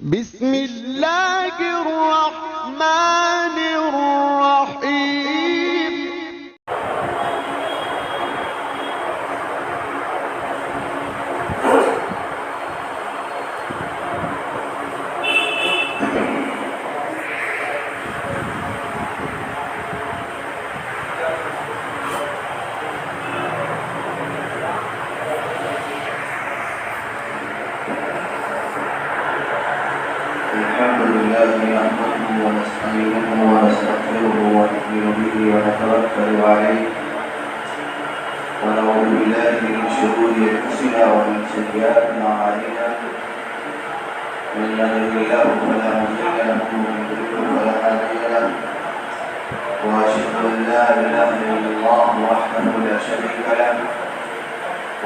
بسم اللہ الرحمن الرحیم۔ الحمد لله نحمده ونستعينه ونستغفره ونؤمن به ونتوكل عليه ونعوذ بالله من شرور انفسنا ومن سيئات اعمالنا من يهده الله فلا مضل له ومن يضلل فلا هادي له واشهد ان لا اله الا الله وحده لا شريك له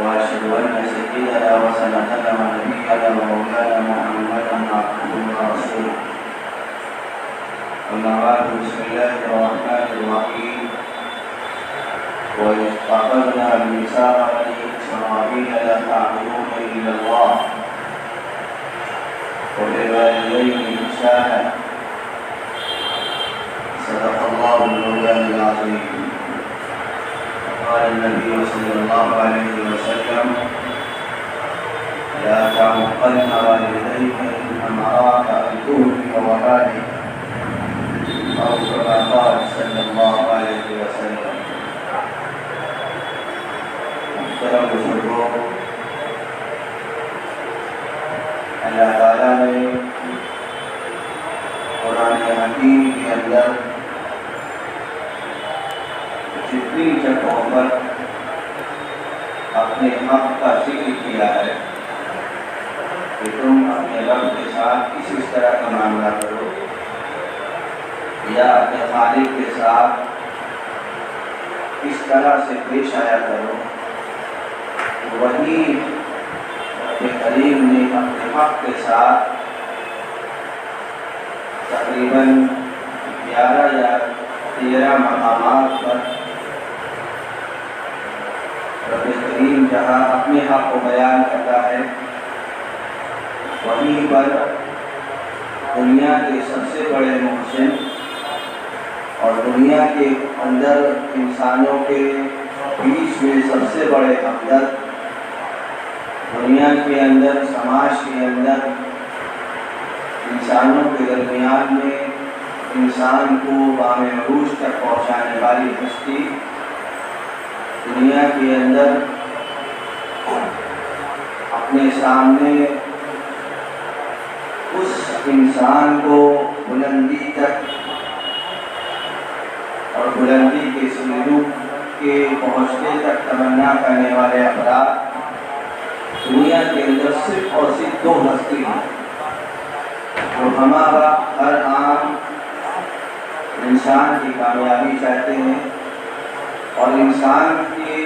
واشهد ان سيدنا وسندنا ونبينا ومولانا محمدا عبده ورسوله اما بعد بسم الله الرحمن الرحيم وإذ أخذنا ميثاق بني إسرائيل لا تعبدون إلا الله وبالوالدين إحسانا صدق الله المولى العظيم. قال النبي صلى الله عليه وسلم لا تعقن والديك إنما أراك أن تهلك وبالك أو كما قال صلى الله عليه وسلم. محترم بزرگوں، اللہ تعالیٰ نے قرآن حکیم کے اندر جتنی جگہوں پر اپنے حق کا ذکر کیا ہے کہ تم اپنے رب کے ساتھ اس طرح کا معاملہ کرو یا اپنے خالق کے ساتھ اس طرح سے پیش آیا کرو، وہی رب کریم نے اپنے حق کے ساتھ تقریباً 11 یا 13 مقامات پر رب کریم جہاں اپنے حق کو بیان کرتا ہے، وہیں پر دنیا کے سب سے بڑے محسن اور دنیا کے اندر انسانوں کے بیچ میں سب سے بڑے ہمدرد، دنیا کے اندر سماج کے اندر انسانوں کے درمیان میں انسان کو بام عروج تک پہنچانے والی ہستی، دنیا کے اندر اپنے سامنے اس انسان کو بلندی تک اور بلندی کے سیڑھیوں کے پہنچنے تک تمنا کرنے والے افراد دنیا کے اندر صرف اور صرف 2 ہستی ہیں جو ہمارا ہر عام انسان کی کامیابی چاہتے ہیں، اور انسان کے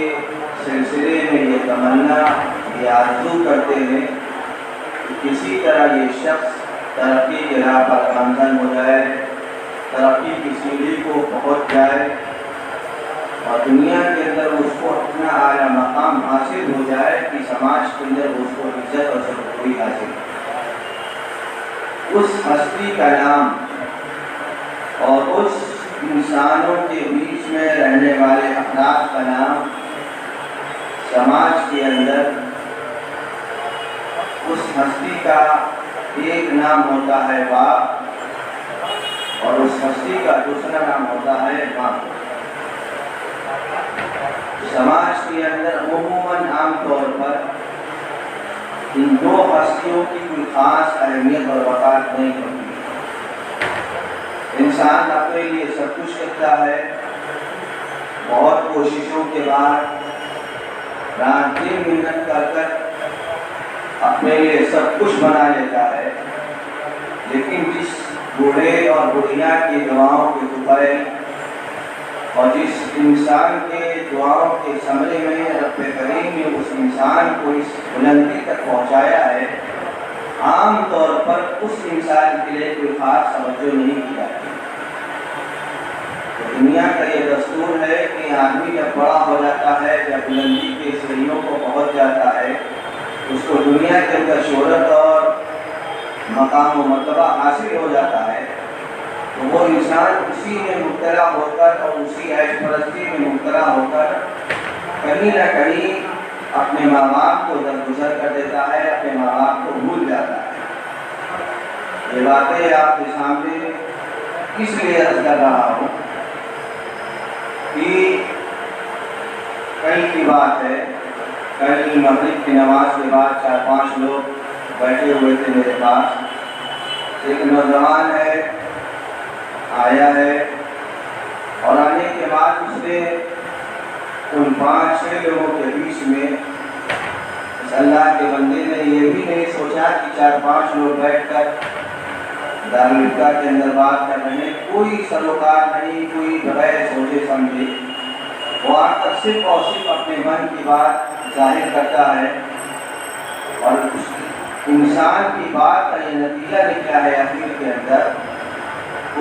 سلسلے میں یہ تمنا، یہ آرزو کرتے ہیں کہ کسی طرح یہ شخص ترقی کے راہ پر گامزن ہو جائے، ترقی کی سیڑھی کو پہنچ جائے اور دنیا کے اندر اس کو اپنا اعلیٰ مقام حاصل ہو جائے کہ سماج کے اندر اس کو عزت اور سرخوری حاصل ہو۔ اس ہستی کا نام اور اس انسانوں کے بیچ میں رہنے والے افراد کا نام سماج کے اندر اس ہستی کا ایک نام ہوتا ہے باپ اور اس ہستی کا دوسرا نام ہوتا ہے ماں۔ سماج کے اندر عموماً عام طور پر ان 2 ہستیوں کی کوئی خاص اہمیت اور وقار نہیں ہوتی۔ انسان اپنے لیے سب کچھ کرتا ہے، بہت کوششوں کے بعد رات دن محنت کر کر اپنے لیے سب کچھ بنا لیتا ہے، لیکن جس بوڑھے اور بڑھیا کی دعاؤں کے دوپہر اور جس انسان کے دعاؤں کے ثمرے میں رب کریم نے اس انسان کو اس بلندی تک پہنچایا ہے، عام طور پر اس انسان کے لیے کوئی خاص توجہ نہیں کی جاتی۔ تو دنیا کا یہ دستور ہے کہ آدمی جب بڑا ہو جاتا ہے، جب بلندی کے سیڑھیوں کو پہنچ جاتا ہے، اس کو دنیا کے اندر شہرت اور مقام و مرتبہ حاصل ہو جاتا ہے تو وہ انسان اسی میں مبتلا ہو کر اور اسی عیش پرستی میں مبتلا ہو کر کہیں نہ کہیں اپنے ماں باپ کو درگزر کر دیتا ہے، اپنے ماں باپ کو بھول جاتا ہے۔ یہ باتیں آپ کے سامنے اس لیے عرض کر رہا ہوں کہ کل کی بات ہے، کل مغرب کی نماز کے بعد 4-5 لوگ بیٹھے ہوئے تھے میرے پاس۔ ایک نوجوان ہے، آیا ہے اور آنے کے بعد اس نے ان 5-6 لوگوں کے بیچ میں اس اللہ کے بندے نے یہ بھی نہیں سوچا کہ 4-5 لوگ بیٹھ کر دارالفقہ کے اندر بات کر رہے ہیں، کوئی سروکار نہیں، کوئی بغیر سوچے سمجھے، وہ آ کر صرف اور صرف اپنے من کی بات ظاہر کرتا ہے اور اس انسان کی بات کا یہ نتیجہ نکلا ہے اخیر کے اندر،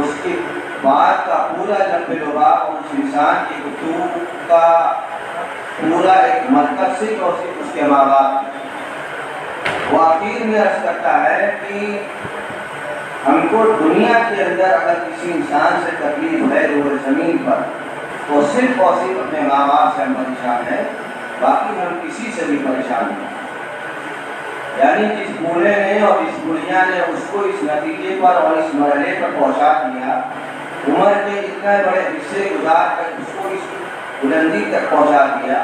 اس کی بات کا پورا لب لباب اور اس انسان کی گفتگو کا پورا ایک مرکز صرف اور صرف اس کے ماں باپ۔ وہ آخر میں عرض کرتا ہے کہ ہم کو دنیا کے اندر اگر کسی انسان سے تکلیف ہے روئے زمین پر تو صرف اور صرف اپنے ماں باپ سے ہم پریشان ہیں، باقی ہم کسی سے بھی پریشان نہیں۔ یعنی جس بوڑھے نے اور اس بڑھیا نے اس کو اس نتیجے پر اور اس مرحلے پر پہنچا دیا، عمر کے اتنے بڑے حصے گزار کر اس کو اس بلندی تک پہنچا دیا،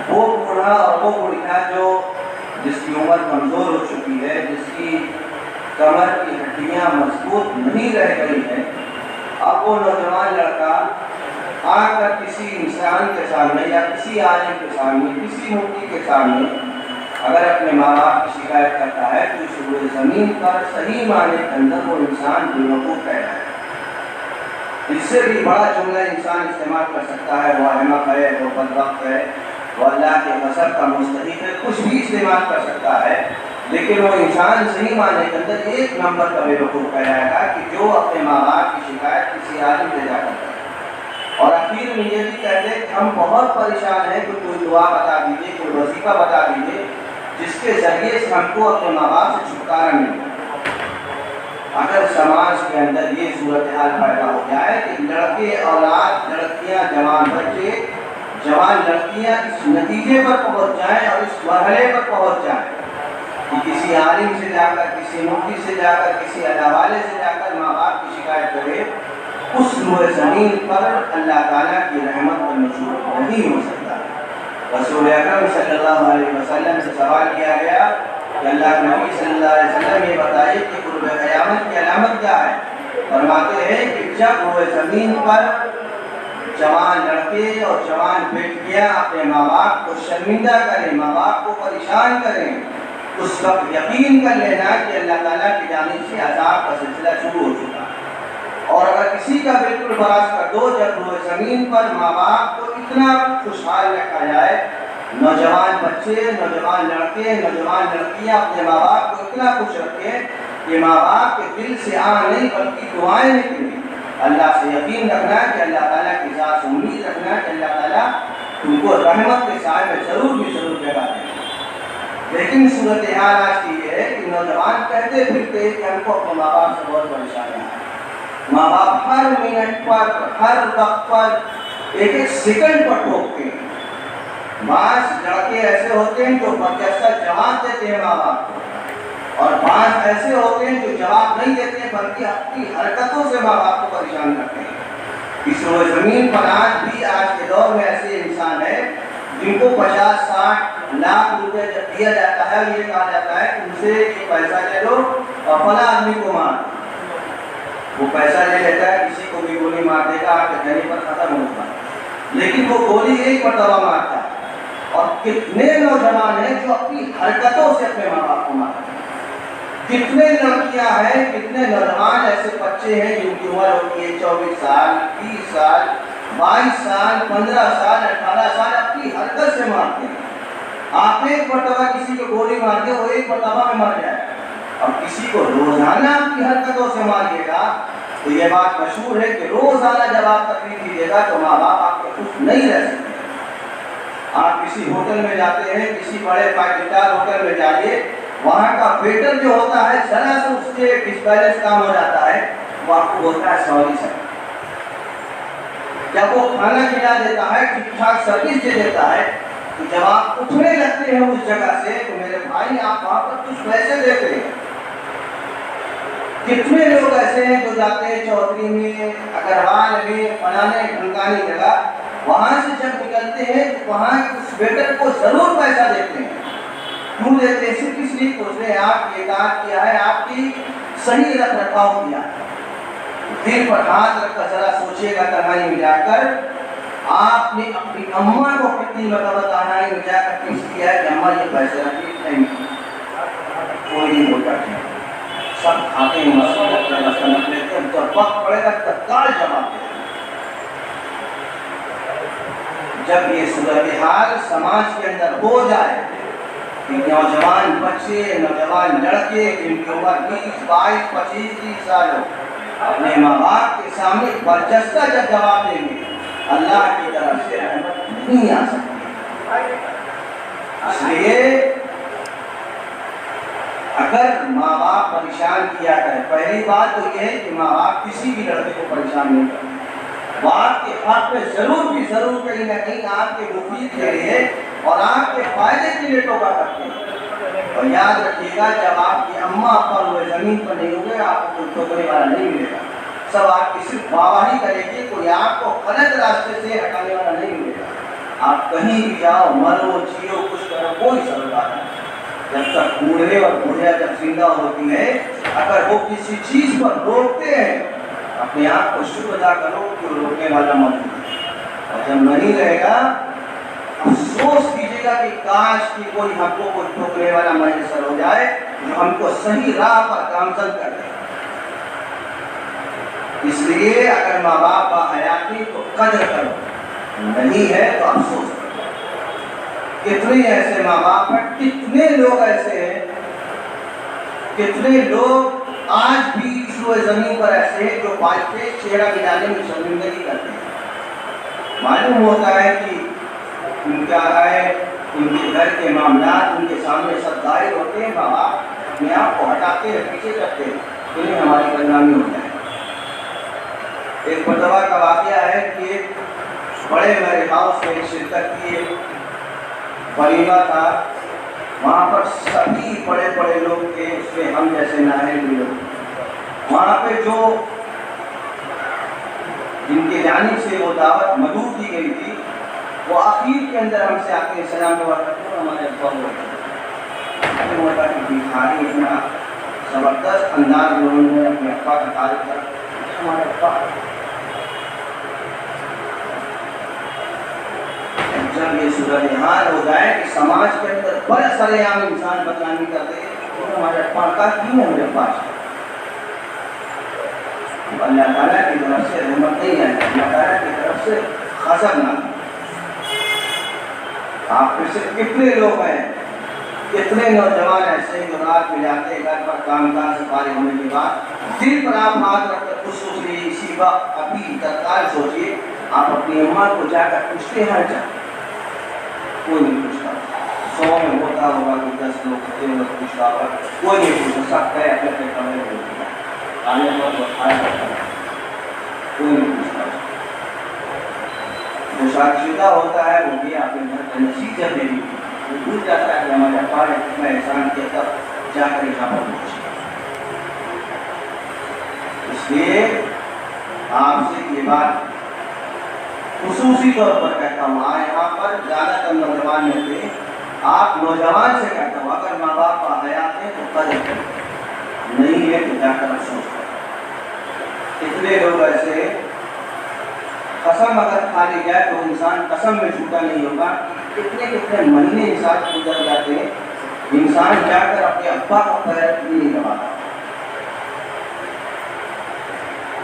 وہ بوڑھا اور وہ بڑھیا جو جس کی عمر کمزور ہو چکی ہے، جس کی کمر کی ہڈیاں مضبوط نہیں رہ گئی ہیں، اب وہ نوجوان لڑکا آ کر کسی انسان کے سامنے یا کسی عالم کے سامنے، کسی مفتی کے سامنے اگر اپنے ماں باپ کی شکایت کرتا ہے تو اس روئے زمین پر صحیح معنی کے اندر وہ انسان بے وقوف ہے۔ اس سے بھی بڑا جملہ انسان استعمال کر سکتا ہے، وہ احمق ہے، وہ بدبخت ہے، وہ اللہ کے غضب کا مستحق ہے، کچھ بھی استعمال کر سکتا ہے، لیکن وہ انسان صحیح معنی کے اندر 1 نمبر کا بے وقوف کہلائے گا کہ جو اپنے ماں باپ کی شکایت کسی عالم سے جا کر کرے اور آخر میں یہ بھی کہتے ہیں کہ ہم بہت پریشان ہیں کہ کوئی دعا بتا دیجیے، کوئی وظیفہ بتا دیجیے جس کے ذریعے سے ہم کو اپنے ماں باپ سے چھٹکارا ملے۔ اگر سماج کے اندر یہ صورتحال پیدا ہو جائے کہ لڑکے اولاد، لڑکیاں، جوان بچے، جوان لڑکیاں اس نتیجے پر پہنچ جائیں اور اس مرحلے پر پہنچ جائیں کہ کسی عالم سے جا کر، کسی مفتی سے جا کر، کسی اللہ والے سے جا کر ماں باپ کی شکایت کرے، اس روئے زمین پر اللہ تعالیٰ کی رحمت کا نزول نہیں ہو سکتا۔ رسول اکرم صلی اللہ علیہ وسلم سے سوال کیا گیا کہ اللہ کے نبی صلی اللہ علیہ وسلم یہ بتائیے کہ قرب قیامت کی علامت کیا ہے؟ فرماتے ہیں کہ جب روئے زمین پر جوان لڑکے اور جوان بیٹیاں اپنے ماں باپ کو شرمندہ کریں، ماں باپ کو پریشان کریں، اس وقت یقین کر لینا کہ اللہ تعالیٰ کی جانب سے عذاب کا سلسلہ شروع ہو چکا ہے۔ اور اگر کسی کا بالکل براز کر دو، جب روئے زمین پر ماں باپ کو اتنا خوشحال رکھا جائے، نوجوان بچے، نوجوان لڑکے، نوجوان لڑکیاں اپنے ماں باپ کو اتنا خوش رکھیں کہ ماں باپ کے دل سے نہیں بلکہ دعائیں نکلیں، اللہ سے یقین رکھنا کہ اللہ تعالیٰ کی ذات سے امید رکھنا کہ اللہ تعالیٰ تم کو رحمت کے سائے میں ضرور بھی ضرور جگہ دیں۔ لیکن صورتحال آج کی یہ ہے کہ نوجوان کہتے پھرتے کہ ہم کو اپنے ماں باپ سے بہت پریشانی ہے، ماں باپ ہر منٹ پر، ہر وقت پر، ایک ایک سیکنڈ پر ٹوکتے ہیں۔ بعض لڑکے ایسے ہوتے ہیں جو برجستہ جواب دیتے ہیں ماں باپ کو، اور بعض ایسے ہوتے ہیں جو جواب نہیں دیتے ہیں بلکہ اپنی حرکتوں سے ماں باپ کو پریشان کرتے ہیں۔ اس روئے زمین پر آج بھی آج کے دور میں ایسے انسان ہیں جن کو 50-60 لاکھ روپے جب دیا جاتا ہے، یہ کہا جاتا ہے ان سے یہ پیسہ لے لو اور فلاں آدمی کو مار، وہ پیسہ لے لیتا ہے، کسی کو بھی گولی مار دے گا، آپ کے کہنے پر ختم ہوگا، لیکن وہ گولی ایک مرتبہ مارتا ہے۔ اور کتنے نوجوان ہیں جو اپنی حرکتوں سے اپنے ماں باپ کو مارتے ہیں، کتنے لڑکیاں ہیں، کتنے نوجوان ایسے بچے ہیں جن کی عمر ہوتی ہے 24 سال، 20 سال، 22 سال، 15 سال، 18 سال، اپنی حرکت سے مارتے ہیں۔ آپ ایک مرتبہ کسی کو گولی مار دے، وہ ایک مرتبہ میں مر جائے، اور کسی کو روزانہ اپنی حرکتوں سے ماریے گا تو یہ بات مشہور ہے کہ روزانہ جب آپ تکلیف دیجیے گا تو ماں باپ آپ کے خوش نہیں رہ سکتے۔ آپ کسی ہوٹل میں جاتے ہیں، کسی بڑے 5 اسٹار ہوٹل میں جائیے، وہاں کا ویٹر جو ہوتا ہے ذرا سے اس سے ڈسبیلنس کام ہو جاتا ہے، وہ آپ کو بولتا ہے سوری سر. جب وہ کھانا کھلا دیتا ہے، ٹھیک ٹھاک سروس دے دیتا ہے، تو جب آپ اٹھنے لگتے ہیں اس جگہ سے تو میرے بھائی آپ وہاں پر کچھ پیسے دیتے ہیں. کتنے لوگ ایسے ہیں جو جاتے ہیں چودھری میں، اگروال میں، فلانے ڈھمکانی جگہ، وہاں سے جب نکلتے ہیں تو وہاں اس ویٹر کو ضرور پیسہ دیتے ہیں. کیوں دیتے ہیں؟ صرف اس لیے کہ اس نے آپ کی اطاعت کیا ہے، آپ کی صحیح رکھ رکھاؤ کیا ہے. دل پر ہاتھ رکھ کر ذرا سوچیے گا تنہائی میں جا کر آپ نے اپنی اماں کو کتنی مرتبہ تنہائی میں جا کر پیش کیا ہے کہ اماں یہ پیسے رکھیے. نہیں، کوئی نہیں بولتا. سب کھاتے ہیں، مسئلہ رکھ لیتے ہیں، جب وقت پڑے گا تتکال جواب دے. جب یہ صورتحال سماج کے اندر ہو جائے کہ نوجوان بچے، نوجوان لڑکے جن کی عمر 20، 22، 25، 30 سال ہو، اپنے ماں باپ کے سامنے برجستہ جب جواب دیں گے، اللہ کی طرف سے رحمت نہیں آ سکتی. اس لیے اگر ماں باپ پریشان کیا کرے، پہلی بات تو یہ ہے کہ ماں باپ کسی بھی لڑکے کو پریشان نہیں کرتے. وہ آپ کے حق پہ ضرور بھی ضرور کہیں نہ کہیں آپ کے مفید کے لیے اور آپ کے فائدے کے لیے ٹوکا کرتے ہیں. اور یاد رکھیے گا جب آپ کی اماں پر ہوئے زمین پر نہیں ہوں گے آپ کو ٹوکنے والا نہیں ملے گا. سب آپ کی صرف واہواہی کرے گی، کوئی آپ کو غلط راستے سے ہٹانے والا نہیں ملے گا. آپ کہیں بھی جاؤ، مرو جیو، کچھ کرو، کوئی سروکار نہیں. جب تک بوڑھے اور بوڑھیا جب زندہ ہوتی ہے، اگر وہ کسی چیز پر روکتے ہیں، اپنے آپ کو شکر ادا کرو کہ وہ روکنے والا موجود ہے. اور جب نہیں رہے گا افسوس کیجیے گا کہ کاش کہ کوئی ہم کو ٹوکنے والا میسر ہو جائے جو ہم کو صحیح راہ پر گامزن کر دے. اس لیے اگر ماں باپ باحیاتی تو قدر کرو، نہیں ہے تو افسوس کرو. کتنے ایسے ماں باپ ہیں، کتنے لوگ ایسے ہیں، کتنے لوگ آج بھی اس روئے زمین پر ایسے ہیں جو پالتے چہرہ گرانے میں شرمندگی کرتے ہیں. معلوم ہوتا ہے کہ ان کا ہے، ان کے گھر کے معاملات ان کے سامنے سب ظاہر ہوتے ہیں، ماں باپ اپنے آپ کو ہٹاتے ہیں، پیچھے کرتے ہیں، انہیں ہماری بدنامی ہو جائے. ایک مرتبہ کا واقعہ ہے کہ بڑے میرے ہاؤس میں شرکت کی ایک ولیمہ تھا. وہاں پر سبھی بڑے بڑے لوگ تھے، اس میں ہم جیسے نااہل بھی لوگ. وہاں پہ جو جن کی جانب سے وہ دعوت مدعو کی گئی تھی، وہ آخر کے اندر ہم سے آ کے سلام دعا کرتے ہیں. ہمارے ابا ہوتا کہ بھکاری اتنا زبردست انداز میں انہوں نے اپنے ابا کا تعریف کر. ہمارے ابا جب یہ صورتحال ہو جائے کہ سماج کے اندر بڑے سرے عام انسان بدنامی کرتے ہیں، تو ہمارے ابا کا کیوں ہے؟ میرے پاس اللہ تعالیٰ کی طرف سے رحمت نہیں آئی، اللہ تعالیٰ کی طرف سے غضب نہ. آپ میں سے کتنے لوگ ہیں، کتنے نوجوان ایسے جو رات میں جاتے ہیں گھر پر کام کاج سے فارغ ہونے کے بعد دل پر آپ ہاتھ رکھ کر کچھ سوچ لیجیے. اسی وقت ابھی تتکال سوچیے، آپ اپنی اماں کو جا کر پوچھتے ہیں، جا کوئی نہیں پوچھتا. 100 میں ہوتا ہوگا کہ 10 لوگ ہوتے ہیں پوچھتا ہوگا، کوئی نہیں پوچھ سکتا ہے. اپنے اپنے کمرے میں ہوتی ہے، آنے پر اٹھایا جاتا ہے، کوئی نہیں پوچھتا. جو شادی شدہ ہوتا ہے وہ بھی اپنے گھر کا نصیب جب دے دی، وہ بھول جاتا ہے کہ ہمارے ابا نے اتنا احسان کیا، تب جا کر یہاں پر پہنچا. اس لیے آپ سے یہ بات خصوصی طور پر کہتا ہوں، یہاں پر زیادہ تر نوجوان میں تھے، آپ نوجوان سے کہتا ہوں اگر ماں باپ کا حیات ہے تو قدر کریں، نہیں ہے تو جا کر افسوس کریں. کتنے لوگ ایسے قسم اگر کھا لی جائے تو انسان قسم میں جھوٹا نہیں ہوگا. کتنے کتنے مہینے انسان گزر جاتے ہیں، انسان جا کر اپنے ابا کا پیر بھی نہیں دباتا.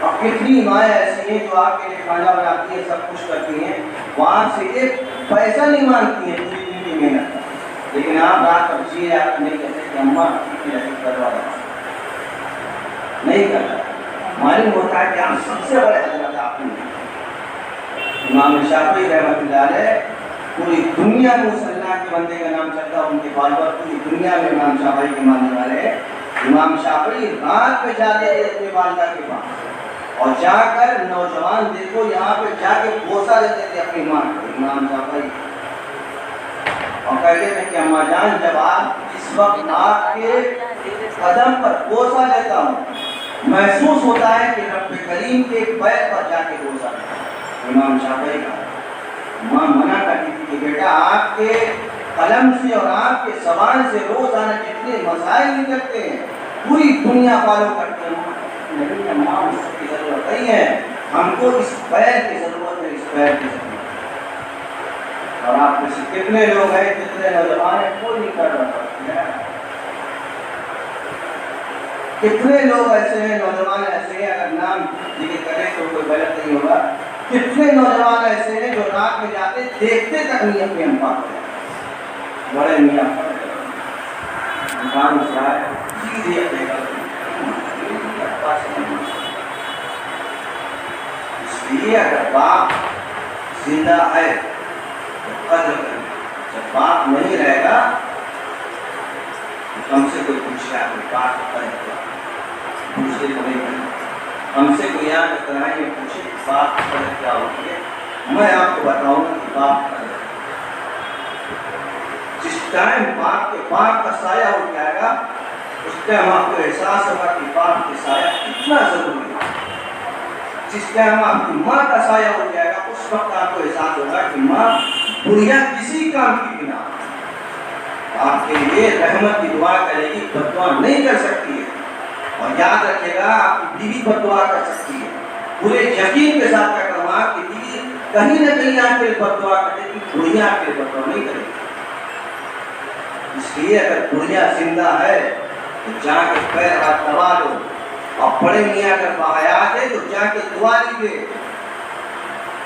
اور کتنی مائیں ایسی ہیں جو آپ کے لیے کھانا بناتی ہیں، سب کچھ کرتی ہیں، وہاں سے ایک پیسہ نہیں مانگتی ہیں پوری دن کی محنت کا، لیکن آپ رات پر جی آپ نہیں کہتے کہ اماں کروا رہا نہیں کرتا. معلوم ہوتا ہے کہ آپ سب سے بڑے حضرت آپ ہیں. امام شافعی رحمۃ اللہ علیہ پوری دنیا کو مسلمان اللہ کے بندے کا نام چلتا ہے ان کے فالوور پوری دنیا میں امام شافعی کے ماننے والے ہیں. امام شافعی رات میں جاتے تھے اپنی والدہ کے پاس اور جا کر نوجوان دیکھو یہاں پہ جا کے بوسہ دیتے تھے اپنی ماں کو. امام شافعی اور کہتے تھے کہ اماں جان جب آپ اس وقت آپ کے قدم پر بوسہ لیتا ہوں محسوس ہوتا ہے کہ رب کریم کے پیر پر جا کے بوسہ لیتا ہوں. امام شافعی کا ماں منع کرتی تھی کہ بیٹا آپ کے قلم سے اور آپ کے زبان سے روزانہ جتنے مسائل نکلتے ہیں پوری دنیا فالو کرتے ہیں. نہیں اماں اس کی ضرورت نہیں ہے, ہم کو اس پیر کی ضرورت ہے, اس پیر کی ضرورت ہے. اور آپ میں سے کتنے لوگ ہیں کتنے نوجوان ہیں کوئی نہیں کر رہا. کتنے لوگ ایسے ہیں نوجوان ایسے ہیں اگر نام ذکر کریں تو کوئی غلط نہیں ہوگا. کتنے نوجوان ایسے ہیں جو رات میں جاتے دیکھتے تک نہیں اپنے ہم پاک بڑے میاں دکان سے آئے سیدھے اپنے گھر اس لیے اگر باپ زندہ ہے تو قدر کریں. جب باپ نہیں رہے گا تو ہم سے کوئی پوچھے آپ نے بات کریں دوسرے کو نہیں کریں. ہم سے کوئی یہاں کے طرح یہ پوچھے باپ کی قدر کیا ہوتی ہے, میں آپ کو بتاؤں گا کہ باپ کی قدر جس ٹائم باپ کے باپ کا سایہ ہو جائے گا اس ٹائم آپ کو احساس ہوگا کہ باپ کے سایہ کتنا ضروری ہے. جس ٹائم آپ کی ماں کا سایہ ہو جائے گا اس وقت آپ کو احساس ہوگا کہ ماں دنیا کسی کام کی بنا آپ کے لیے رحمت کی دعا کرے گی, بد دعا نہیں کر سکتی ہے. اور یاد رکھے گا آپ کی بیوی بد دعا کر سکتی ہے. پورے یقین کے ساتھ کہتا ہوں آپ کی بیوی کہیں نہ کہیں آپ کے لیے بد دعا کرے گی, دنیا آپ کے لیے بد دعا نہیں کرے گی. اس لیے اگر دنیا زندہ ہے تو جا کے پیر ہاتھ دبا دو, اور بڑے میاں اگر باحیات ہے تو جا کے دعا لیجیے.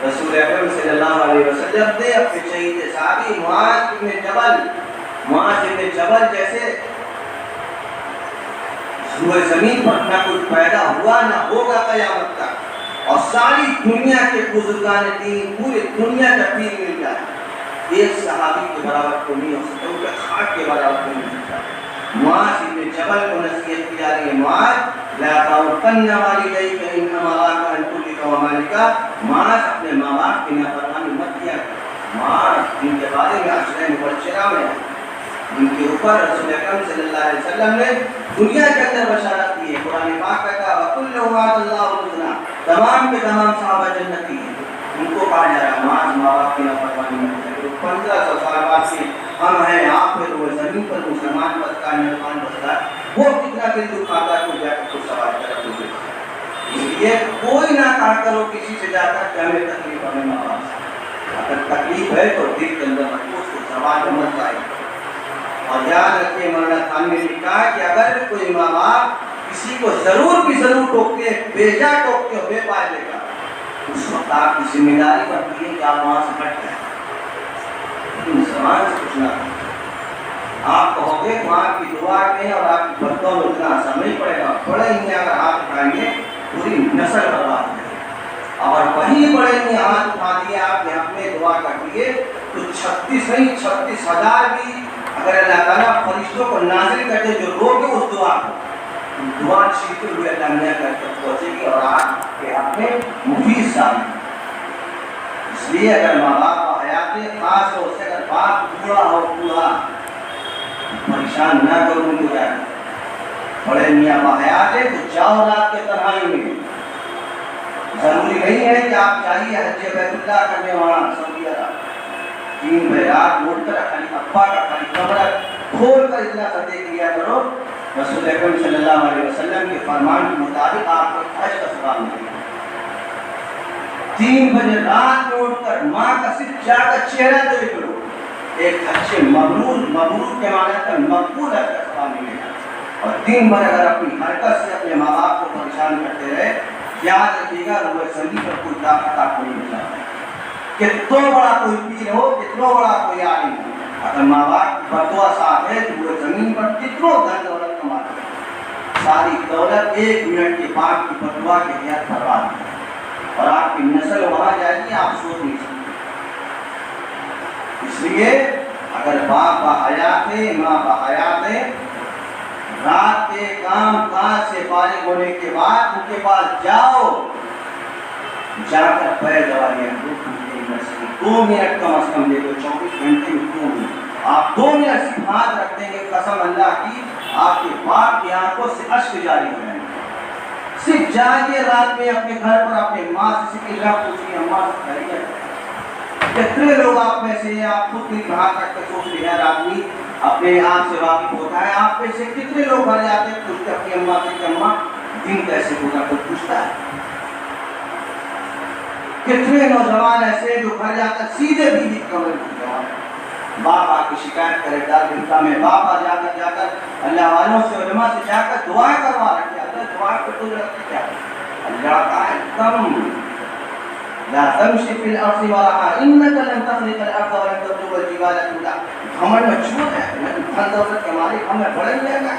رسول اکرم صلی اللہ علیہ وسلم نے اپنے شہید صحابی معاذ بن جبل جیسے روئے زمین پر نہ کوئی پیدا ہوا نہ ہوگا قیامت تک, اور ساری دنیا کے بزرگان دین پوری دنیا کا پیر مل جائے ایک صحابی کے برابر کو نہیں ہو سکتا, ان کے خاک کے برابر کو نہیں ہو سکتا. معاذ بن جبل کو نصیحت کی جا رہی ہے, معاذ لا تعقن والدیک انما راک ان تلک ومالک, معاذ اپنے ماں باپ کی نافرمانی مت کیا کر. معاذ جن کے بارے میں عشرہ مبشرہ میں ان کے اوپر رسول اکرم صلی اللہ علیہ وسلم نے دنیا کے اندر بشارت دی ہے. قرآن پاک کہتا ہے وَكُلُّ وَعَدَ اللَّهُ الْحُسْنَىٰ, تمام کے تمام صحابہ جنتی ہیں. ان کو کہا جا رہا ہے معاذ ماں باپ کی نافرمانی مت کیا. 1500 سال بعد سے ہم ہیں آپ پہ تو زمین پر مسلمان بستا ہے, مسلمان بستا ہے, وہ کتنا دل دکھاتا ہے تو جا کے کچھ سوال کرتا ہے. اس لیے کوئی نہ کہا کرو کسی سے جا کر کہ ہمیں تکلیف ہمیں ماں باپ سے, اگر تکلیف ہے تو دل کے اندر محفوظ کو سوال مت آئے. اور یاد رکھیے مولانا تھانوی نے کہا کہ اگر کوئی ماں باپ کسی کو ضرور بھی ضرور ٹوکتے ہیں, بیجا ٹوکتے ہو بے فائدے کا, اس وقت آپ کی ذمہ داری بنتی ہے کہ آپ وہاں سے ہٹ جائیں. زبان سے پوچھنا آپ کہو گے وہاں کی دعا میں اور آپ کی بردوں میں اتنا اثر نہیں پڑے گا. بڑے ہی اگر ہاتھ اٹھائیں گے پوری نسل برباد ہو جائے گی. اور وہی بڑے ہی ہاتھ اٹھا دیے آپ نے اپنے دعا کر دیے تو 36,000 بھی اگر اللہ تعالیٰ فرشتوں کو نازل کرتے جو روکے اس دعا کو, دعا چھیتے ہوئے اللہ میاں کر کے پہنچے گی اور آپ کے ہاتھ میں مفید ثابت. اس لیے اگر ماں باپ حیات خاص طور سے اگر باپ بوڑھا ہو پورا پریشان نہ کرو ان کو جائے. بڑے میاں باحیات ہے تو جاؤ رات کے تنہائی میں, ضروری نہیں ہے کہ آپ چاہیے حج بیت اللہ کرنے وہاں سعودی عرب 3 بجے رات اٹھ کر خالی ابا کا خالی کمرہ کھول کر اتنا صدقہ کیا کرو. رسول اکرم صلی اللہ علیہ وسلم کے فرمان کے مطابق آپ کو حج کا ثواب ملے گا. 3 بجے رات میں اٹھ کر ماں کا صرف جا کر چہرہ دیکھ لو, ایک اچھے مبرور کے معنی کا مقبول حج کا ثواب ملے گا. اور 3 بجے اگر اپنی حرکت سے اپنے ماں باپ کو پریشان کرتے رہے, یاد رکھیے گا روح زمین پر کوئی طاقت آپ کو نہیں مل جاتا. کتنا بڑا کوئی پیر ہو, کتنا بڑا کوئی عالم ہو, اگر ماں باپ کی بددعا ساتھ ہے تو وہ زمین پر کتنا دھن دولت کماتے ہیں, ساری دولت 1 منٹ کے باپ کی بددعا کے تحت برباد ہے اور آپ کی نسل وہاں جائے گی, آپ سوچ نہیں سکتے. اس لیے اگر باپ بحیات ہے، ماں بحیات ہے، رات کے کام کاج سے فارغ ہونے کے بعد ان کے پاس جاؤ، جا کر پیر دبائیے، 2 منٹ کم از کم دے دو، 24 گھنٹے میں 2 منٹ آپ 2 منٹ صرف ہاتھ رکھ دیں گے، قسم اللہ کی آپ کے باپ کی آنکھوں سے اشک جاری ہو جائیں گے۔ صرف جائیے رات میں اپنے گھر پر اپنے ماں سے سکے پوچھیے، اماں سے کہیے۔ کتنے لوگ آپ میں سے آپ خود بھی ہاتھ رکھ کر سوچ رہے ہیں، آدمی اپنے آپ سے واقف ہوتا ہے، آپ میں سے کتنے لوگ گھر جاتے ہیں پوچھتے اپنی اماں سے کہ اماں دن کیسے ہوگا، کوئی پوچھتا ہے؟ کتنے نوجوان ایسے جو گھر جا کر سیدھے بیوی کمرے میں باپ آ کے شکایت کرے، دار بھیتا میں باپ آ جا کر اللہ والوں سے علماء سے جا کر دعائیں کروا رکھے، اللہ دعائیں پر تو رکھتے کیا اللہ کا ایک لا تمشي في الارض مرحا انك لن تخلق الارض ولن تبلغ الجبال طولا، ہمیں مجبور ہے دھن دولت کے مالک ہمیں بڑے لے گا۔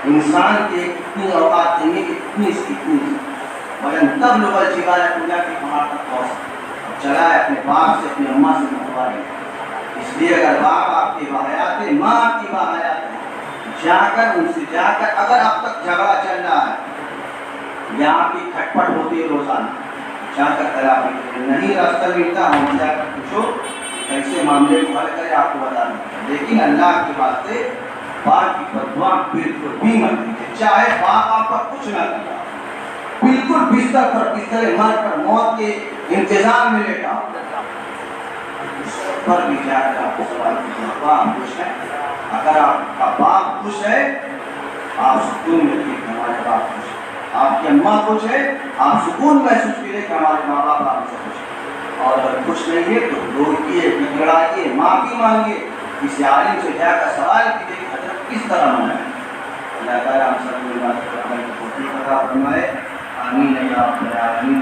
انسان کے اتنی اوقات نہیں ہے، اتنی ولن تبلغ الجبال طولا کہ پہاڑ تک پہنچ چلا ہے، اپنے باپ سے اپنی اماں سے متوارے۔ اس لیے اگر باپ آپ کی باحیات ہے، ماں آپ کی باحیات ہے، جا کر ان سے جا کر اگر اب تک جھگڑا چل رہا ہے یا آپ کی کھٹپٹ ہوتی ہے روزانہ، جا کر تلافی نہیں راستہ ملتا، ہم جا کر پوچھو ایسے معاملے کو حل کرے، آپ کو بتا دیں۔ لیکن اللہ کی بات سے باپ کی بددعا بالکل بھی مت دیجیے، چاہے باپ آپ کا کچھ نہ کرتا، بالکل بستر پر بستر مر پر موت کے انتظار میں لیٹا اس پر بھی جا کر آپ کو سوال کیجیے، باپ خوش ہے؟ اگر آپ کا باپ خوش ہے آپ سکون میں رہیے کہ ہمارے باپ خوش ہے، آپ کی اماں خوش ہے آپ سکون محسوس کیجیے کہ ہمارے ماں باپ آپ سے خوش ہے، اور اگر خوش نہیں ہے تو روکیے، گڑگڑائیے، معافی مانگیے، کسی عالم سے جا کر سوال کیجیے کہ حضرت کس طرح منائے۔ اللہ تعالیٰ ہم سب کو بات کو عمل کی توفیق عطا فرمائے، آمین یا رب العالمین۔